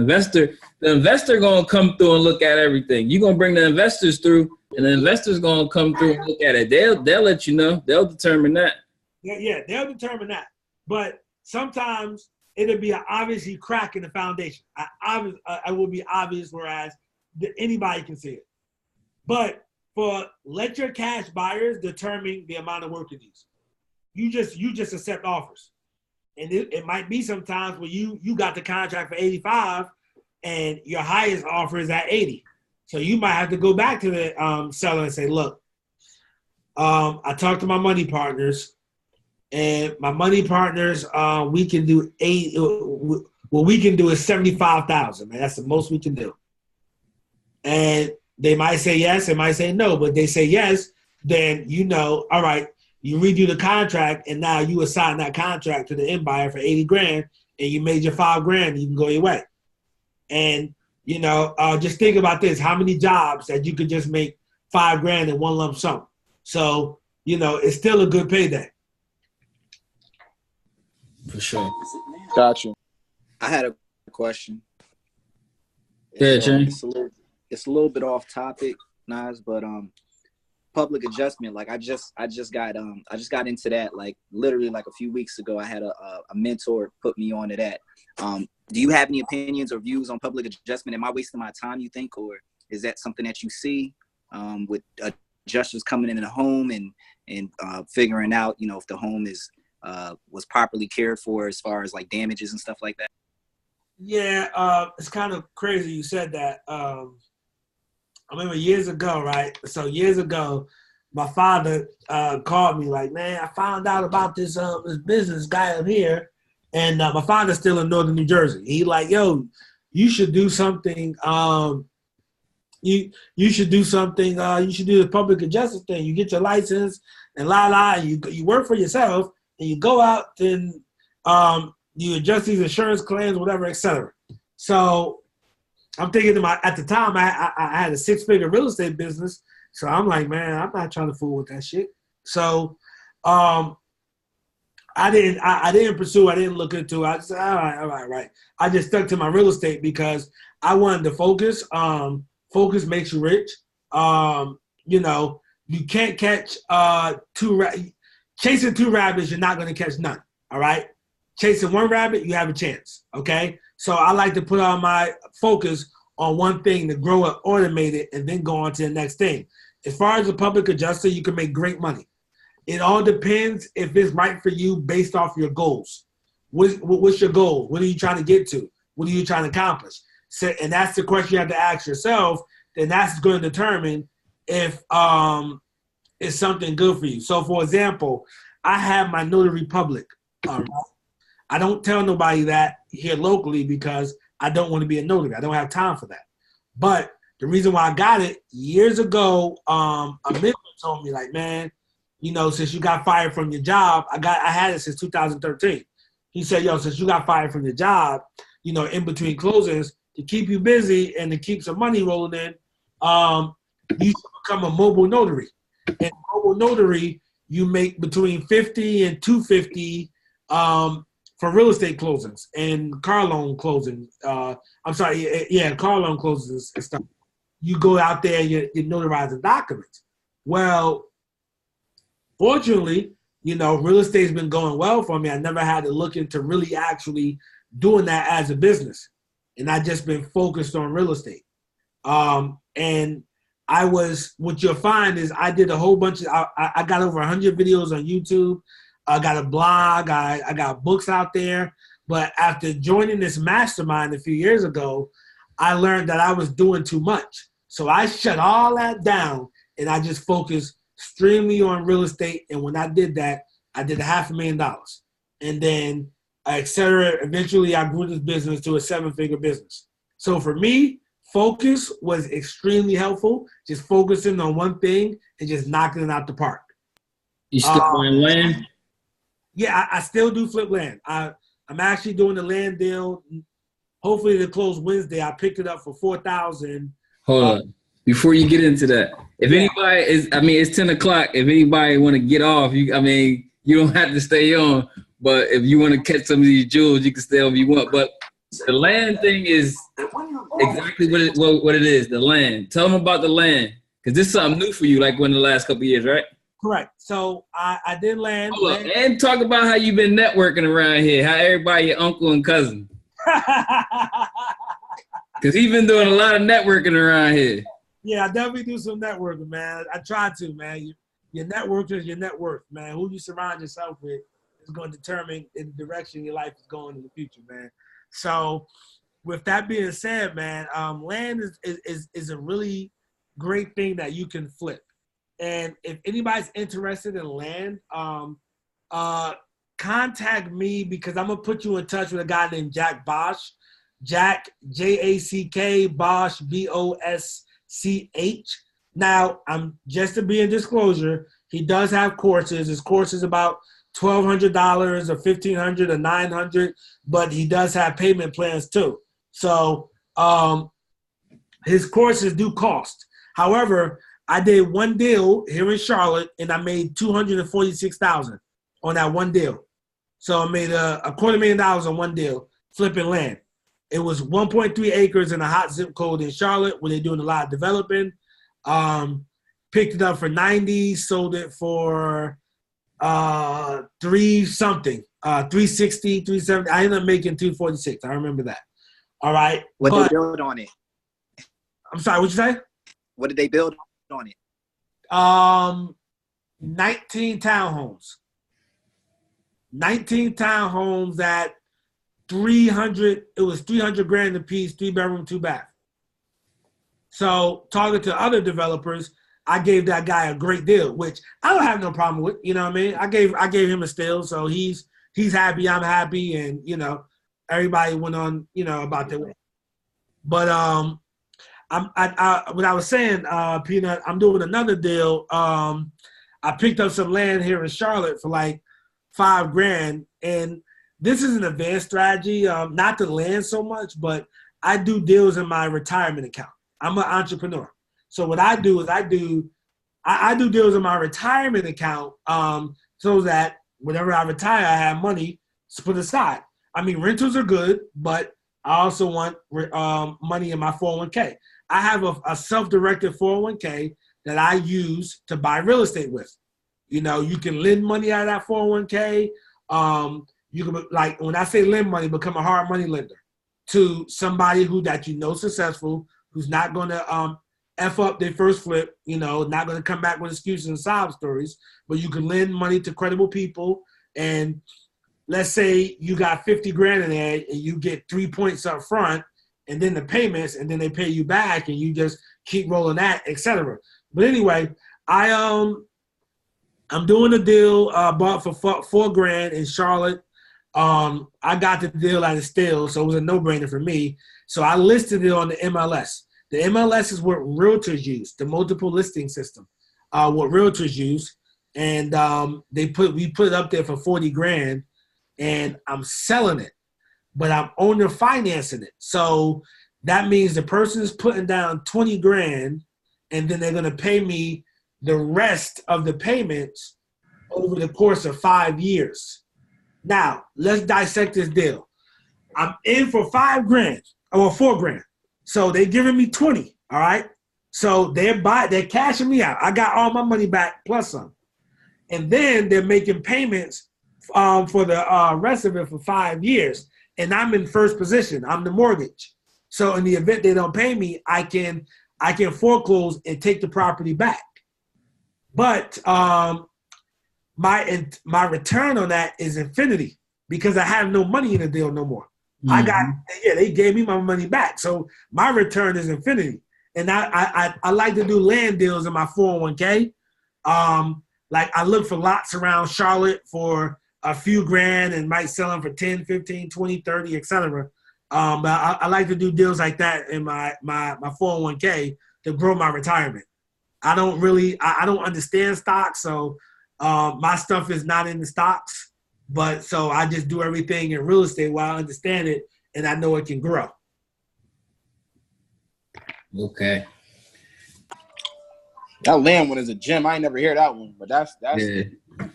investor gonna come through and look at everything. You gonna bring the investors through, and the investors gonna come through and look at it. They'll let you know. They'll determine that. Yeah, they'll determine that. But sometimes it'll be an obviously crack in the foundation. It will be obvious, whereas anybody can see it. But let your cash buyers determine the amount of work it is. You just accept offers. And it might be sometimes where you got the contract for 85 and your highest offer is at 80. So you might have to go back to the seller and say, look, I talked to my money partners, and my money partners, we can do what we can do is 75,000, man. That's the most we can do. And they might say yes, they might say no, but they say yes, then all right, you redo the contract, and now you assign that contract to the end buyer for 80 grand, and you made your $5 grand, and you can go your way. And, just think about this, how many jobs that you could just make $5 grand in one lump sum. So, it's still a good payday. For sure. Gotcha. I had a question. Yeah, Jay. It's a little bit off topic, Nas, but public adjustment. Like I just got into that like literally like a few weeks ago. I had a mentor put me on to that. Do you have any opinions or views on public adjustment? Am I wasting my time, you think, or is that something that you see with adjusters coming in the home and figuring out, if the home was properly cared for as far as like damages and stuff like that? Yeah, it's kind of crazy you said that. I remember years ago, right? So years ago, my father called me like, man, I found out about this business guy up here. And my father's still in northern New Jersey. He like, yo, you should do something. You should do something. You should do the public adjuster thing. You get your license and you work for yourself and you go out and you adjust these insurance claims, whatever, etc. So I'm thinking at the time I had a 6-figure real estate business. So I'm like, man, I'm not trying to fool with that shit. So I didn't pursue. I didn't look into it. I just said, all right. I just stuck to my real estate because I wanted to focus. Focus makes you rich. You can't catch chasing 2 rabbits. You're not going to catch none. All right. Chasing 1 rabbit, you have a chance. Okay. So I like to put all my focus on one thing to grow it, automate it, and then go on to the next thing. As far as a public adjuster, you can make great money. It all depends if it's right for you based off your goals. What's your goal? What are you trying to get to? What are you trying to accomplish? So, and that's the question you have to ask yourself. Then that's going to determine if it's something good for you. So, for example, I have my notary public. I don't tell nobody that here locally because I don't want to be a notary. I don't have time for that. But the reason why I got it years ago, a mentor told me like, man, since you got fired from your job, I had it since 2013. He said, yo, since you got fired from your job, in between closings, to keep you busy and to keep some money rolling in, you should become a mobile notary. And mobile notary, you make between 50 and 250 for real estate closings and car loan closings. Car loan closings and stuff. You go out there, you're notarizing documents. Well, fortunately, real estate's been going well for me. I never had to look into really actually doing that as a business. And I just been focused on real estate. And what you'll find is I did a whole bunch of, I got over 100 videos on YouTube. I got a blog. I got books out there. But after joining this mastermind a few years ago, I learned that I was doing too much. So I shut all that down and I just focused extremely on real estate. And when I did that, I did $500,000. And then etc. Eventually, I grew this business to a 7-figure business. So for me, focus was extremely helpful. Just focusing on one thing and just knocking it out the park. You still buying land? Yeah, I still do flip land. I'm actually doing the land deal. Hopefully, to close Wednesday. I picked it up for $4,000. Hold on. Before you get into that, if anybody is, I mean, it's 10 o'clock. If anybody want to get off, you don't have to stay on. But if you want to catch some of these jewels, you can stay on if you want. But the land thing is exactly what it is, the land. Tell them about the land, because this is something new for you, like in the last couple of years, right? Correct. So I did land. And talk about how you've been networking around here, how everybody, your uncle and cousin. Because he's been doing a lot of networking around here. Yeah, I definitely do some networking, man. I try to, man. Your network is your net worth, man. Who you surround yourself with is going to determine the direction your life is going in the future, man. So with that being said, man, land is a really great thing that you can flip. And if anybody's interested in land, contact me, because I'm going to put you in touch with a guy named Jack Bosch. Jack, Jack, Bosch, Bosch. Now, just to be in disclosure, he does have courses. His course is about $1,200 or $1,500 or $900, but he does have payment plans too. So his courses do cost. However, I did one deal here in Charlotte, and I made $246,000 on that one deal. So I made a $250,000 on one deal, flipping land. It was 1.3 acres in a hot zip code in Charlotte where they're doing a lot of developing. Picked it up for 90, sold it for 360, 370. I ended up making 246. I remember that. All right. What did they build on it? I'm sorry, what'd you say? What did they build on it? 19 townhomes. 19 townhomes at 300. It was $300,000 a piece, 3-bedroom, 2-bath. So talking to other developers, I gave that guy a great deal, which I don't have no problem with. You know what I mean? I gave him a steal, so he's happy, I'm happy, and everybody went on about their way. But what I was saying, Peanut, I'm doing another deal. I picked up some land here in Charlotte for like $5,000, and this is an advanced strategy, not the land so much, but I do deals in my retirement account. I'm an entrepreneur. So what I do is I do deals in my retirement account so that whenever I retire, I have money to put aside. I mean, rentals are good, but I also want money in my 401k. I have a self-directed 401k that I use to buy real estate with. You can lend money out of that 401k. You can, like, when I say lend money, become a hard money lender to somebody successful, who's not going to F up their first flip, not going to come back with excuses and sob stories, but you can lend money to credible people. And let's say you got $50,000 in there and you get 3 points up front and then the payments, and then they pay you back and you just keep rolling that, etc. But anyway, I'm doing a deal bought for $4,000 in Charlotte. I got the deal at a steal, so it was a no-brainer for me. So I listed it on the MLS. The MLS is what realtors use, the multiple listing system, what realtors use. And we put it up there for $40,000, and I'm selling it, but I'm owner financing it. So that means the person is putting down $20,000, and then they're going to pay me the rest of the payments over the course of 5 years. Now, let's dissect this deal. I'm in for $5,000 or $4,000. So they're giving me 20, all right? So they're cashing me out. I got all my money back plus some. And then they're making payments for the rest of it for 5 years. And I'm in first position. I'm the mortgage. So in the event they don't pay me, I can foreclose and take the property back. But my return on that is infinity because I have no money in the deal no more. Mm-hmm. They gave me my money back. So my return is infinity. And I like to do land deals in my 401k. Like I look for lots around Charlotte for a few grand and might sell them for 10, 15, 20, 30, etc. But I like to do deals like that in my 401k to grow my retirement. I don't understand stocks, so my stuff is not in the stocks. But so I just do everything in real estate while I understand it and I know it can grow. Okay. That land one is a gem. I ain't never hear that one, but that's Yeah.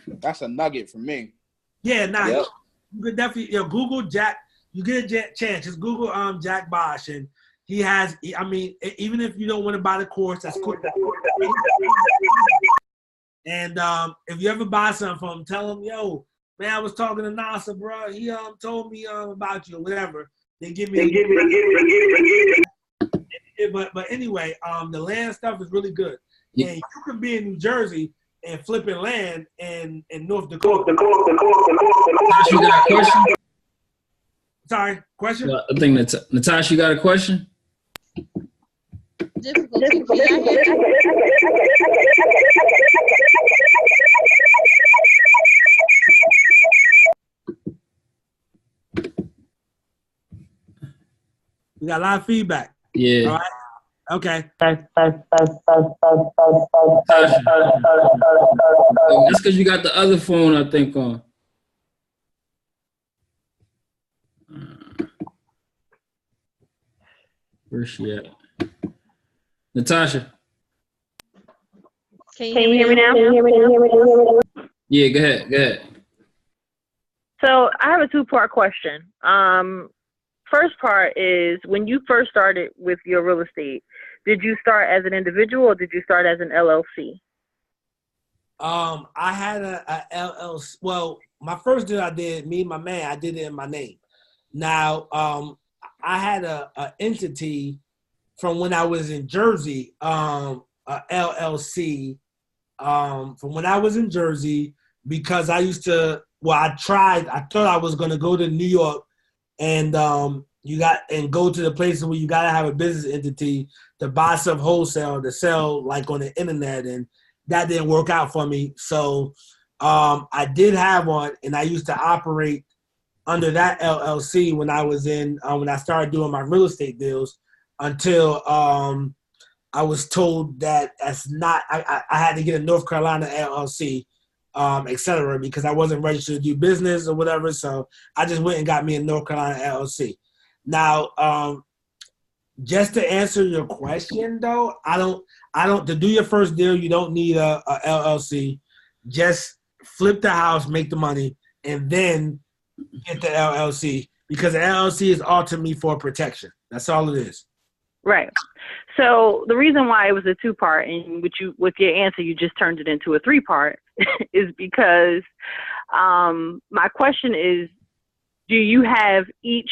that's a nugget for me. Yeah, nice. Yep. You could definitely Google Jack. You get a chance. Just Google Jack Bosch, and he has. I mean, even if you don't want to buy the course, that's cool. And if you ever buy something from him, tell him, yo, man, I was talking to Nasar, bro. He told me about you or whatever. They give me. But anyway, the land stuff is really good. Yeah. And you can be in New Jersey and flipping land in North Dakota. Natasha, you got a question? Sorry, question? I think Natasha, you got a question? We got a lot of feedback. Yeah. All right. Okay. Natasha. That's because you got the other phone, I think, on. Where's she at? Natasha. Can you hear me now? Yeah, go ahead. So I have a two-part question. First part is, when you first started with your real estate, did you start as an individual or did you start as an LLC? I had a LLC. Well, my first deal I did, me and my man, I did it in my name. Now, I had a entity from when I was in Jersey, a LLC, from when I was in Jersey, because I used to. Well, I thought I was gonna go to New York and go to the places where you gotta have a business entity to buy some wholesale to sell like on the internet, and that didn't work out for me. So I did have one, and I used to operate under that LLC when I was when I started doing my real estate deals until I was told that that's not. I had to get a North Carolina LLC. etc., because I wasn't registered to do business or whatever. So I just went and got me a North Carolina LLC. Now, just to answer your question though, to do your first deal, you don't need a LLC. Just flip the house, make the money, and then get the LLC, because the LLC is ultimately for protection. That's all it is. Right. So the reason why it was a two-part, and with your answer, you just turned it into a three-part, is because my question is, do you have each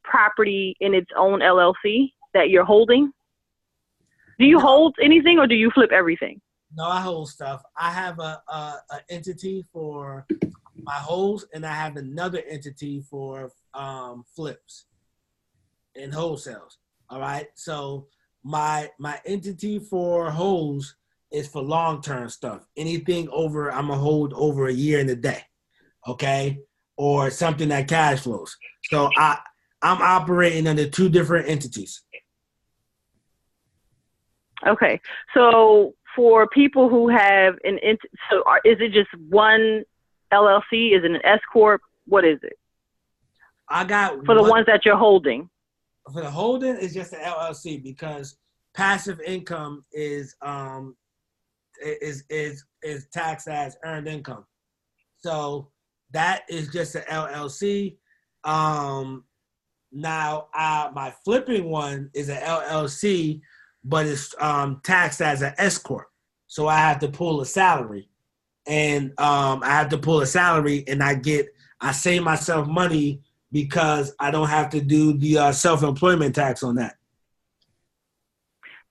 property in its own LLC that you're holding? Do you hold anything, or do you flip everything? No, I hold stuff. I have a entity for my holds, and I have another entity for flips and wholesales. All right. So my entity for holds is for long-term stuff. Anything over, I'm gonna hold over a year and a day. Okay. Or something that cash flows. So I'm operating under two different entities. Okay. So for people who have is it just one LLC? Is it an S corp? What is it? I got for the ones that you're holding. For the holding, it's just an LLC, because passive income is taxed as earned income. So that is just an LLC. Now my flipping one is an LLC, but it's taxed as an S corp. So I have to pull a salary, and I save myself money, because I don't have to do the self-employment tax on that.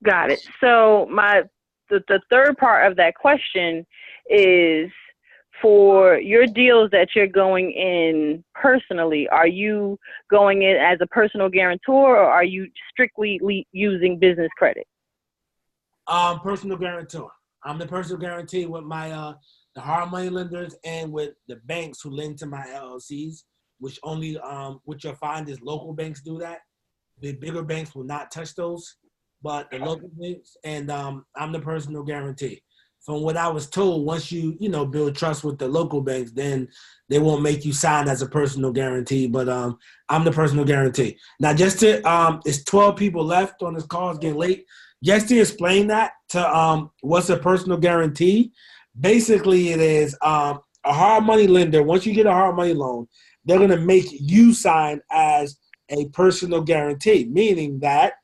Got it. So the third part of that question is, for your deals that you're going in personally, are you going in as a personal guarantor, or are you strictly using business credit? Personal guarantor. I'm the personal guarantee with my the hard money lenders and with the banks who lend to my LLCs, which only which you'll find is local banks do that. The bigger banks will not touch those, but the local banks, and I'm the personal guarantee. From what I was told, once you build trust with the local banks, then they won't make you sign as a personal guarantee. But I'm the personal guarantee. Now, just to it's 12 people left on this call. It's getting late. Just to explain that to what's a personal guarantee. Basically, it is a hard money lender. Once you get a hard money loan, they're gonna make you sign as a personal guarantee, meaning that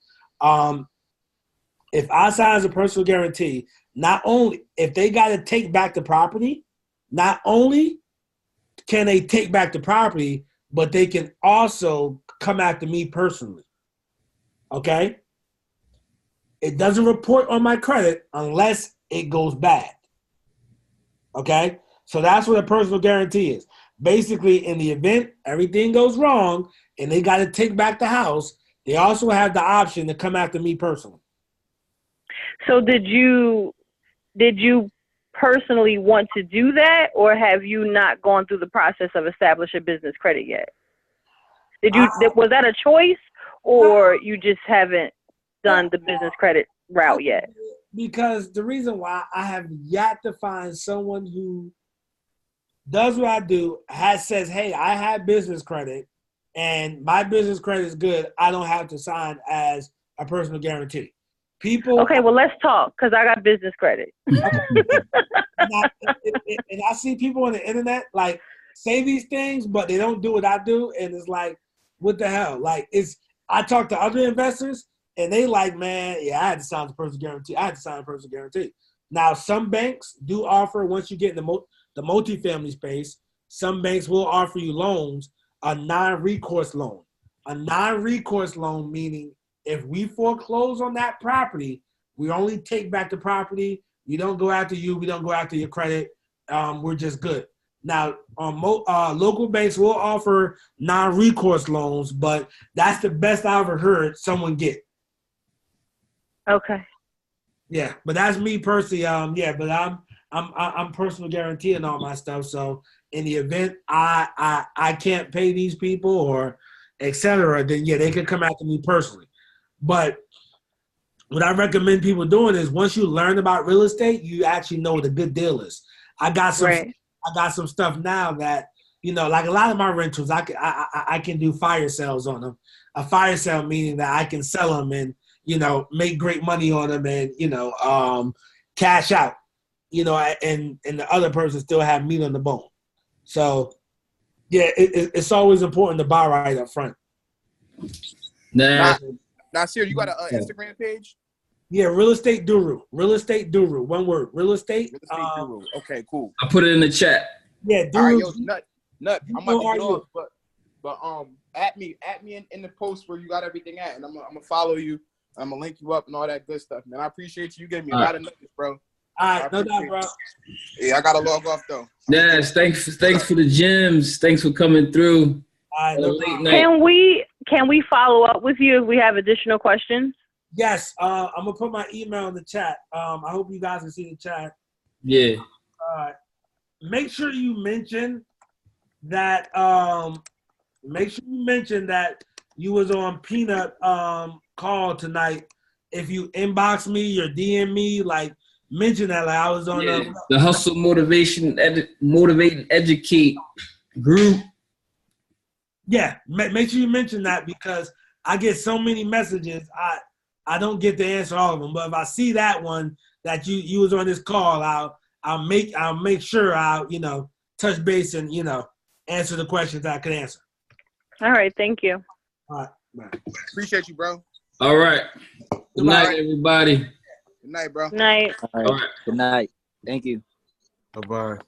if I sign as a personal guarantee, not only if they got to take back the property, not only can they take back the property, but they can also come after me personally. Okay? It doesn't report on my credit unless it goes bad. Okay? So that's what a personal guarantee is. Basically, in the event everything goes wrong and they got to take back the house, they also have the option to come after me personally. So did you personally want to do that, or have you not gone through the process of establishing business credit yet? Was that a choice, or you just haven't done the business credit route yet? Because the reason why I have yet to find someone who does what I do, says, hey, I have business credit and my business credit is good, I don't have to sign as a personal guarantee. Okay, well, let's talk, because I got business credit. Okay. and I see people on the internet like say these things, but they don't do what I do, and it's like, what the hell? Like, I talk to other investors, and they like, man, yeah, I had to sign the personal guarantee. I had to sign a personal guarantee. Now, some banks do offer, once you get in the multifamily space, some banks will offer you loans, a non-recourse loan. A non-recourse loan meaning if we foreclose on that property, we only take back the property. We don't go after you. We don't go after your credit. We're just good. Now, local banks will offer non-recourse loans, but that's the best I ever heard someone get. Okay. Yeah, but that's me personally. But I'm personal guaranteeing all my stuff. So in the event I can't pay these people or et cetera, then yeah, they can come after me personally. But what I recommend people doing is once you learn about real estate, you actually know what a good deal is. I got some stuff now that, like a lot of my rentals, I can do fire sales on them. A fire sale meaning that I can sell them and, make great money on them and, cash out, and the other person still have meat on the bone. So, yeah, it's always important to buy right up front. Nasir, you got an Instagram page? Yeah, Real Estate Doru. Real Estate Doru. One word. Real Estate. Doru. Okay, cool. I put it in the chat. Yeah, Doru. All right, yo, Nut. I'm about to get off, but at me in the post where you got everything at, and I'm gonna follow you. I'm gonna link you up and all that good stuff, man. I appreciate you. You gave me a lot of nuggets, bro. All right, no doubt, bro. Yeah, I gotta log off though. Yes, thanks for the gems. Thanks for coming through. All right, no Can we follow up with you if we have additional questions? Yes, I'm gonna put my email in the chat. I hope you guys can see the chat. Yeah. Make sure you mention that. Make sure you mention that you was on Peanut call tonight. If you inbox me or DM me, like mention that like I was on the Hustle Motivate and Educate group. Yeah, make sure you mention that because I get so many messages. I don't get to answer all of them, but if I see that one that you was on this call, I'll make sure I'll touch base and answer the questions that I could answer. All right, thank you. All right, bye. Appreciate you, bro. All right. Good night, everybody. Good night, bro. Night. All right. Good night. Thank you. Bye-bye.